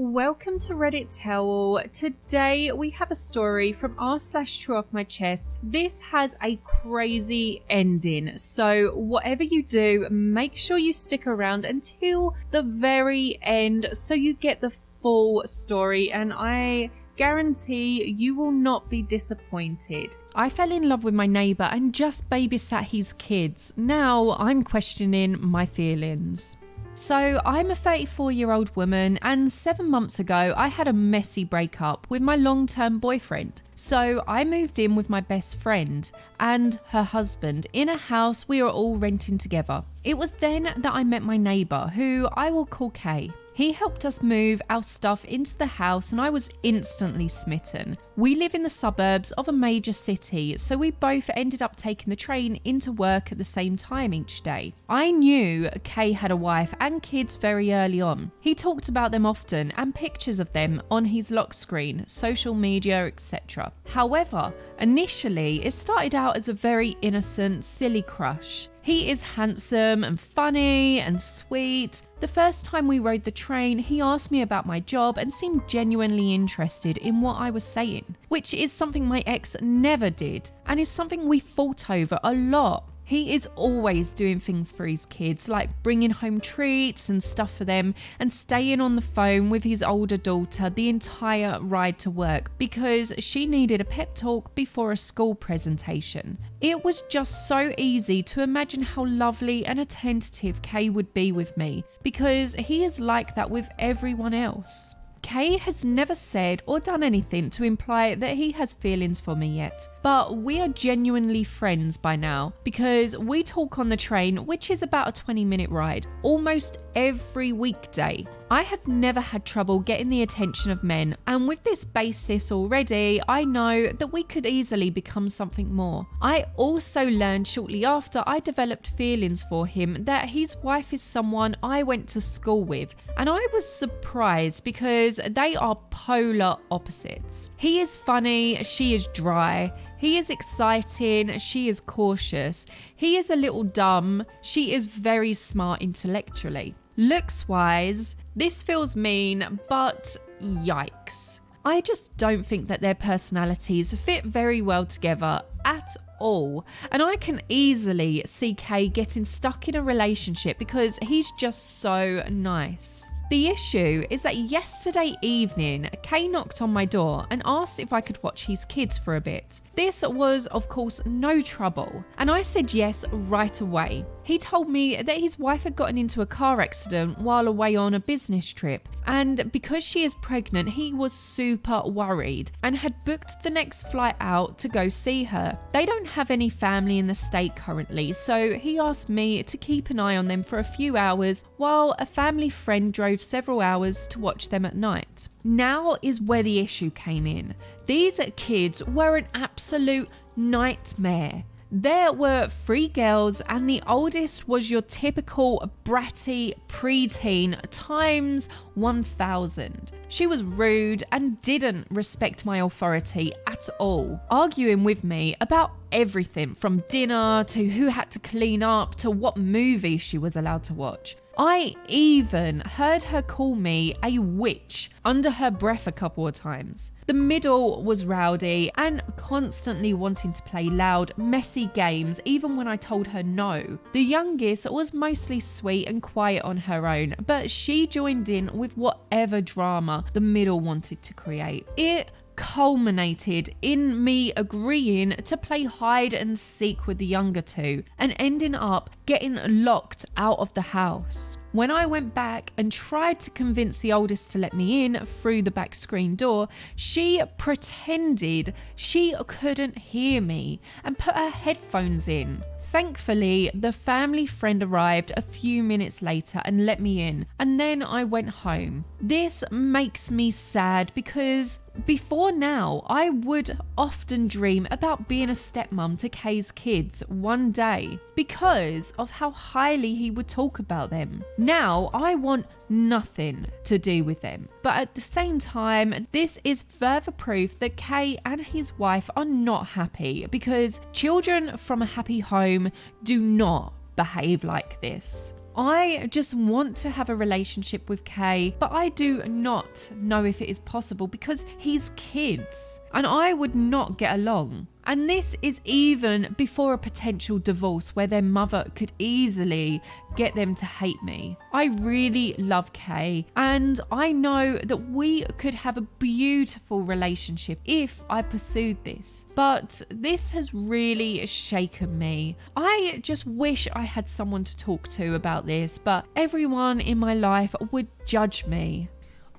Welcome to Reddit Tell. Today we have a story from r/true off my chest. This has a crazy ending, so whatever you do, make sure you stick around until the very end so you get the full story, and I guarantee you will not be disappointed. I fell in love with my neighbour and just babysat his kids. Now I'm questioning my feelings. So I'm a 34-year-old woman, and 7 months ago I had a messy breakup with my long-term boyfriend. So I moved in with my best friend and her husband in a house we are all renting together. It was then that I met my neighbour, who I will call Kay. He helped us move our stuff into the house and I was instantly smitten. We live in the suburbs of a major city, so we both ended up taking the train into work at the same time each day. I knew Kay had a wife and kids very early on. He talked about them often and pictures of them on his lock screen, social media, etc. However, initially it started out as a very innocent, silly crush. He is handsome and funny and sweet. The first time we rode the train, he asked me about my job and seemed genuinely interested in what I was saying, which is something my ex never did and is something we fought over a lot. He is always doing things for his kids, like bringing home treats and stuff for them and staying on the phone with his older daughter the entire ride to work because she needed a pep talk before a school presentation. It was just so easy to imagine how lovely and attentive Kay would be with me because he is like that with everyone else. Kay has never said or done anything to imply that he has feelings for me yet, but we are genuinely friends by now because we talk on the train, which is about a 20-minute ride, almost every weekday. I have never had trouble getting the attention of men, and with this basis already, I know that we could easily become something more. I also learned shortly after I developed feelings for him that his wife is someone I went to school with, and I was surprised because they are polar opposites. He is funny, she is dry. He is exciting, she is cautious. He is a little dumb, she is very smart intellectually. Looks-wise, this feels mean, but yikes. I just don't think that their personalities fit very well together at all. And I can easily see Kay getting stuck in a relationship because he's just so nice. The issue is that yesterday evening, Kay knocked on my door and asked if I could watch his kids for a bit. This was, of course, no trouble, and I said yes right away. He told me that his wife had gotten into a car accident while away on a business trip, and because she is pregnant, he was super worried and had booked the next flight out to go see her. They don't have any family in the state currently, so he asked me to keep an eye on them for a few hours while a family friend drove several hours to watch them at night. Now is where the issue came in. These kids were an absolute nightmare. There were 3 girls and the oldest was your typical bratty preteen times 1000. She was rude and didn't respect my authority at all, arguing with me about everything from dinner to who had to clean up to what movie she was allowed to watch. I even heard her call me a witch under her breath a couple of times. The middle was rowdy and constantly wanting to play loud, messy games even when I told her no. The youngest was mostly sweet and quiet on her own, but she joined in with whatever drama the middle wanted to create. It culminated in me agreeing to play hide and seek with the younger two and ending up getting locked out of the house. When I went back and tried to convince the oldest to let me in through the back screen door, she pretended she couldn't hear me and put her headphones in. Thankfully, the family friend arrived a few minutes later and let me in, and then I went home. This makes me sad because before now, I would often dream about being a stepmom to Kay's kids one day because of how highly he would talk about them. Now, I want nothing to do with them. But at the same time, this is further proof that Kay and his wife are not happy because children from a happy home do not behave like this. I just want to have a relationship with Kay, but I do not know if it is possible because he's kids and I would not get along. And this is even before a potential divorce where their mother could easily get them to hate me. I really love Kay and I know that we could have a beautiful relationship if I pursued this. But this has really shaken me. I just wish I had someone to talk to about this, but everyone in my life would judge me.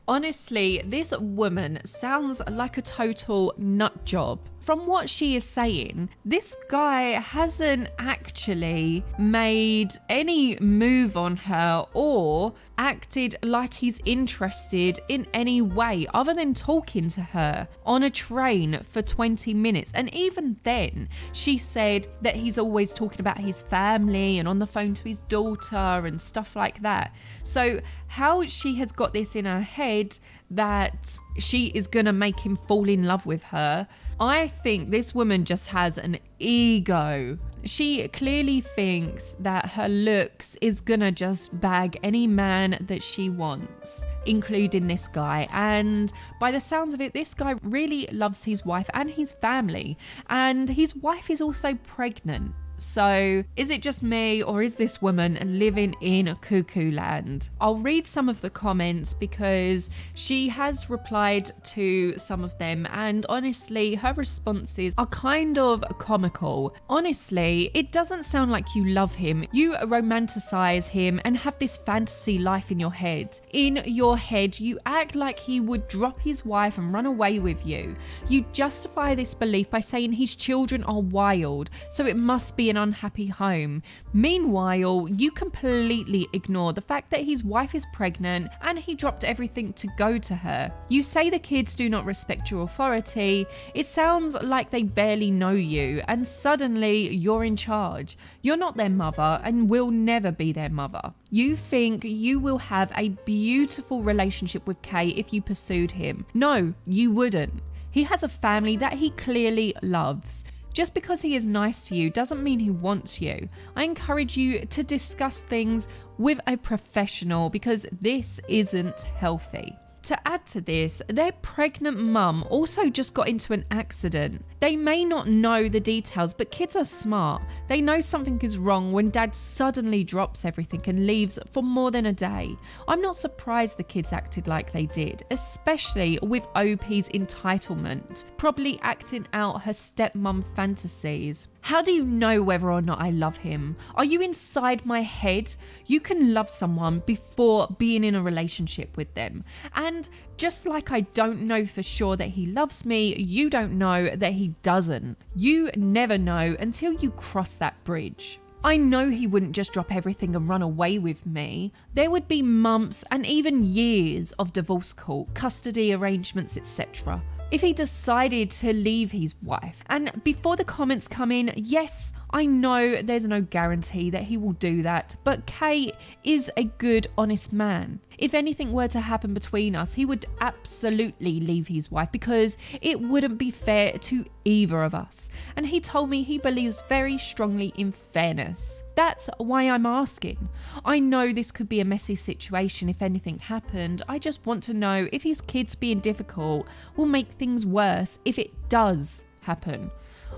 Honestly, this woman sounds like a total nut job. From what she is saying, this guy hasn't actually made any move on her or acted like he's interested in any way other than talking to her on a train for 20 minutes. And even then, she said that he's always talking about his family and on the phone to his daughter and stuff like that. So how she has got this in her head that she is gonna make him fall in love with her, I think this woman just has an ego. She clearly thinks that her looks is gonna just bag any man that she wants, including this guy. And by the sounds of it, this guy really loves his wife and his family, and his wife is also pregnant. So is it just me or is this woman living in cuckoo land? I'll read some of the comments because she has replied to some of them and honestly her responses are kind of comical. Honestly, it doesn't sound like you love him. You romanticize him and have this fantasy life in your head. In your head, you act like he would drop his wife and run away with you. You justify this belief by saying his children are wild, so it must be an unhappy home. Meanwhile, you completely ignore the fact that his wife is pregnant and he dropped everything to go to her. You say the kids do not respect your authority. It sounds like they barely know you and suddenly you're in charge. You're not their mother and will never be their mother. You think you will have a beautiful relationship with Kay if you pursued him. No, you wouldn't. He has a family that he clearly loves. Just because he is nice to you doesn't mean he wants you. I encourage you to discuss things with a professional because this isn't healthy. To add to this, their pregnant mum also just got into an accident. They may not know the details, but kids are smart. They know something is wrong when dad suddenly drops everything and leaves for more than a day. I'm not surprised the kids acted like they did, especially with OP's entitlement, probably acting out her stepmom fantasies. How do you know whether or not I love him? Are you inside my head? You can love someone before being in a relationship with them. And just like I don't know for sure that he loves me, you don't know that he doesn't. You never know until you cross that bridge. I know he wouldn't just drop everything and run away with me. There would be months and even years of divorce court, custody arrangements, etc. if he decided to leave his wife. And before the comments come in, yes, I know there's no guarantee that he will do that, but Kay is a good, honest man. If anything were to happen between us, he would absolutely leave his wife because it wouldn't be fair to either of us. And he told me he believes very strongly in fairness. That's why I'm asking. I know this could be a messy situation if anything happened. I just want to know if his kids being difficult will make things worse if it does happen.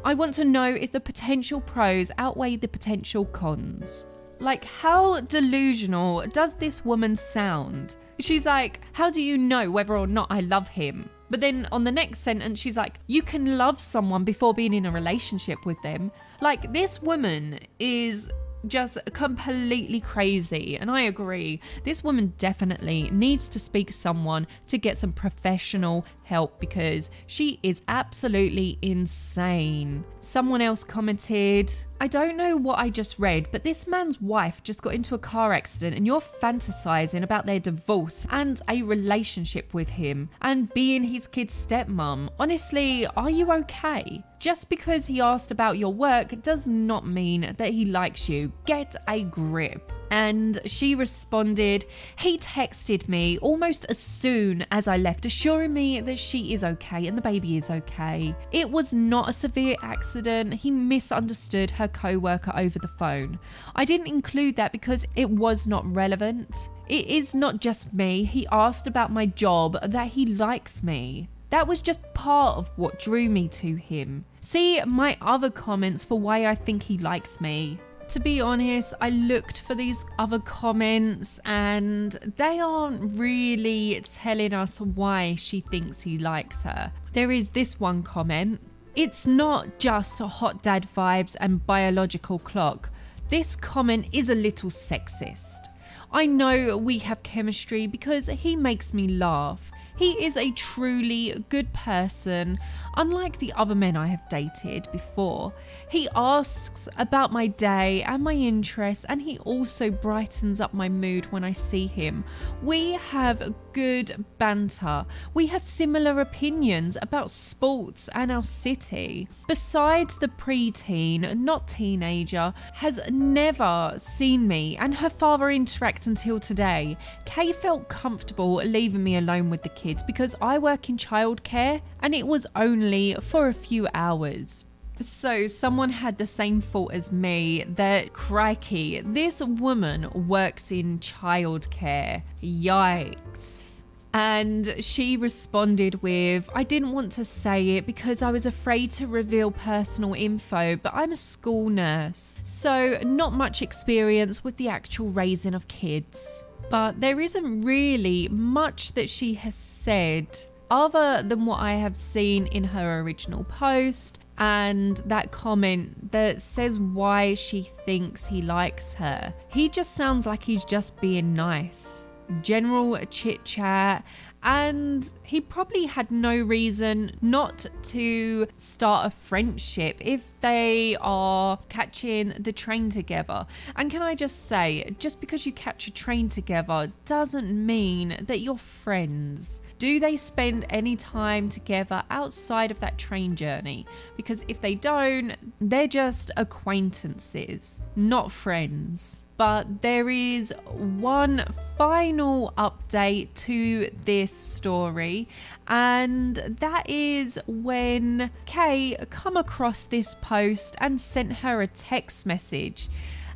I want to know if the potential pros outweigh the potential cons. Like, how delusional does this woman sound? She's like, how do you know whether or not I love him? But then on the next sentence, she's like, you can love someone before being in a relationship with them. Like, this woman is just completely crazy. And I agree, this woman definitely needs to speak to someone to get some professional help because she is absolutely insane. Someone else commented, I don't know what I just read, but this man's wife just got into a car accident and you're fantasizing about their divorce and a relationship with him and being his kid's stepmom. Honestly, are you okay? Just because he asked about your work does not mean that he likes you. Get a grip. And she responded, he texted me almost as soon as I left, assuring me that she is okay and the baby is okay. It was not a severe accident. He misunderstood her co-worker over the phone. I didn't include that because it was not relevant. It is not just me. He asked about my job, that he likes me. That was just part of what drew me to him. See my other comments for why I think he likes me. To be honest, I looked for these other comments and they aren't really telling us why she thinks he likes her. There is this one comment. It's not just hot dad vibes and biological clock. This comment is a little sexist. I know we have chemistry because he makes me laugh. He is a truly good person, unlike the other men I have dated before. He asks about my day and my interests, and he also brightens up my mood when I see him. We have good banter. We have similar opinions about sports and our city. Besides, the preteen, not teenager, has never seen me and her father interact until today. Kay felt comfortable leaving me alone with the kids because I work in childcare and it was only for a few hours. So someone had the same thought as me that, crikey, this woman works in childcare. Yikes. And she responded with, I didn't want to say it because I was afraid to reveal personal info, but I'm a school nurse, so not much experience with the actual raising of kids. But there isn't really much that she has said other than what I have seen in her original post and that comment that says why she thinks he likes her. He just sounds like he's just being nice. General chit chat, and he probably had no reason not to start a friendship if they are catching the train together. And can I just say, just because you catch a train together doesn't mean that you're friends. Do they spend any time together outside of that train journey? Because if they don't, they're just acquaintances, not friends. But there is one final update to this story, and that is when Kay come across this post and sent her a text message.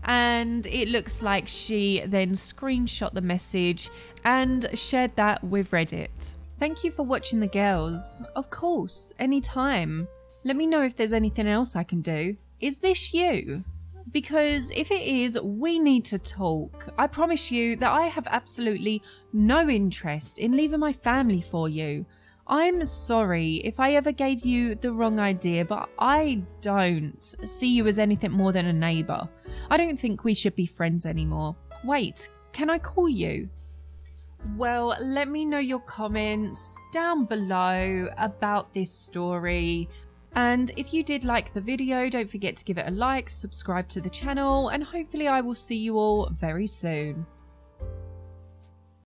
And it looks like she then screenshot the message and shared that with Reddit. Thank you for watching, the girls. Of course, anytime. Let me know if there's anything else I can do. Is this you? Because if it is, we need to talk. I promise you that I have absolutely no interest in leaving my family for you. I'm sorry if I ever gave you the wrong idea, but I don't see you as anything more than a neighbour. I don't think we should be friends anymore. Wait, can I call you? Well, let me know your comments down below about this story. And if you did like the video, don't forget to give it a like, subscribe to the channel, and hopefully I will see you all very soon.